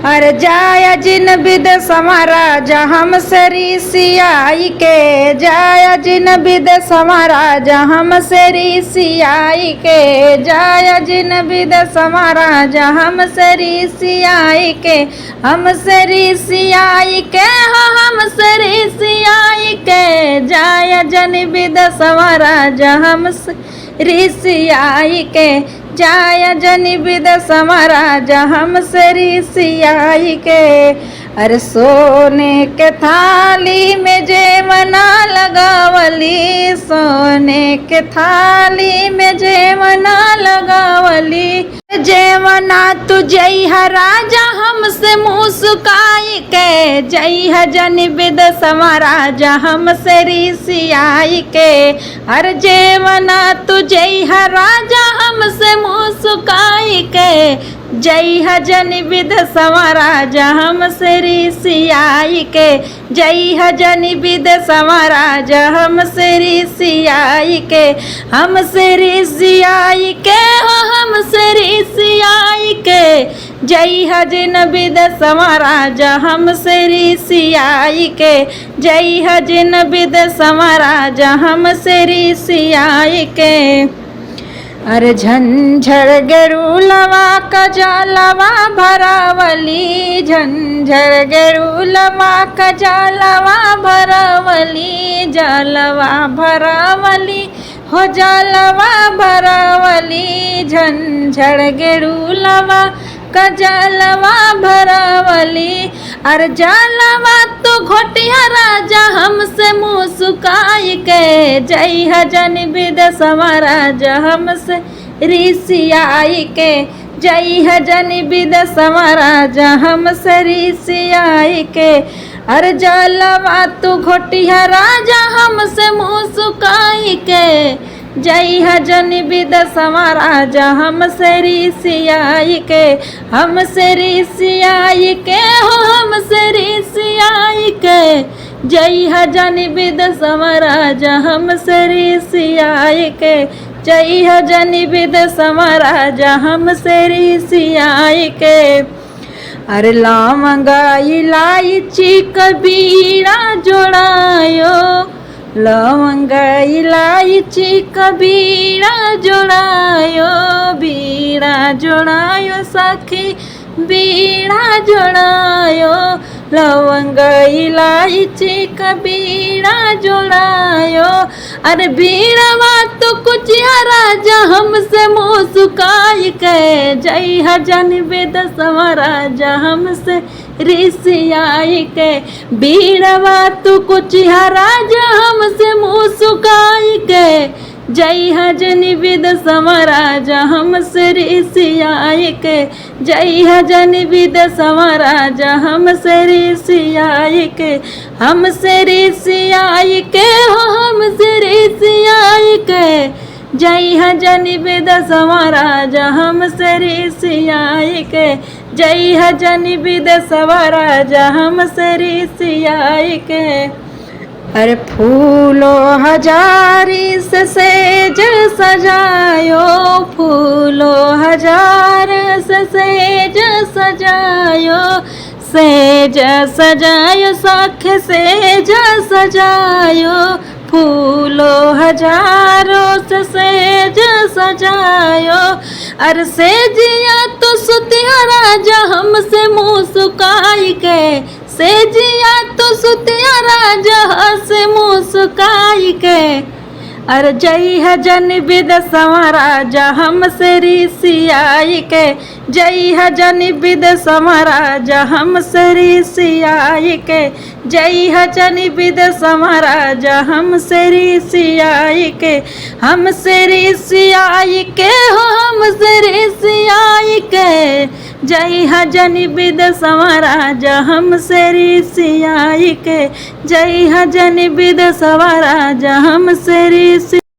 अरे जाया जिन बिद समाराजा हमसे ऋषियाई के, जाया जिन बिद समाराजा हमसे ऋषियाई के, जाया जिन बिद समाराजा हमसे ऋषियाई के, हमसे ऋषियाई के हो हमसे ऋषियाई के, जाया जन बिद समाराजा हमसे ऋषियाई के, जाया जनि बिद समाराजा हमसे ऋषियाई के। अरे सोने के थाली में जेवना लगावली, सोने के थाली में जेवना लगावली, जेवना तू जइहा राजा हमसे मुस्काई के, जइहा जनि बिद समाराजा हमसे ऋषियाई के। अरे जेवना तू जइहा राजा हमसे मुस्काई के, जइहा जनि बिद समाराजा हमसे ऋषियाई के, जइहा जनि बिद समाराजा हमसे ऋषियाई के, हमसे ऋषियाई के हो हमसे ऋषियाई के, जइहा जिन बिद समाराजा हमसे ऋषियाई के, जइहा जिन बिद समाराजा हमसे ऋषियाई के। अरे झंझर गरुलवा का जालवा भरावली, झंझर गरुलवा का जालवा भरावली, जालवा भरावली हो जालवा भरावली, झंझर गरुलवा का जालवा भरावली। अरे जालवा तो घोटिया राजा हमसे मुस्काई के, जइहा जनि बिद समाराजा हमसे ऋषियाई के, जइहा जनि बिद समाराजा हमसे ऋषियाई के। अरे जालवा तो घोटिया राजा हमसे मुस्काई के, जइहा जनि बिद समाराजा हमसे ऋषियाई के, हमसे ऋषियाई के हो हमसे ऋषियाई के, जइहा जनि बिद समाराजा हमसे ऋषियाई के, जइहा जनि बिद समाराजा हमसे ऋषियाई के। अरे लवंगा इलायची कबीरा जोड़ायो, लवंगा इलायची कबीरा जोड़ायो, बीड़ा जोड़ायो सखी बीड़ा जोड़ायो, लवंगा इलायची कबीरा जोड़ायो। अरे बीड़वा तो कुछ राजा हमसे मुस्काई के, जइहा जनि बिद समाराजा हमसे ऋषियाई के, बीड़वा तो कुछ राजा हमसे मुस्काई के, जइहा जनि बिद समाराजा हमसे ऋषियाई के, जइहा जनि बिद समाराजा हमसे ऋषियाई के, हमसे ऋषियाई के हो हमसे ऋषियाई के, जइहा जनि बिद समाराजा हमसे ऋषियाई के, जइहा जनि बिद समाराजा हमसे ऋषियाई के। अरे फूलो हजारी से सेज सजायो, फूलो हजार से सेज सजायो, सेज सजायो साख सेज सजायो, फूलो हजारों से सेज सजायो। अरे सेजिया तो सुतिया राजा हमसे मुस्काई के, सेजिया तो सुतिया राजा से मुस्काई के। अरे जइहा जनि बिद समाराजा हमसे ऋषियाई के, जइहा जनि बिद समाराजा हमसे ऋषियाई के, जइहा जनि बिद समाराजा हमसे ऋषियाई के, हमसे ऋषियाई के हो हमसे ऋषियाई के, जइहा जनि बिद समाराजा हमसे ऋषियाई के, जइहा जनि बिद समाराजा हमसे ऋषि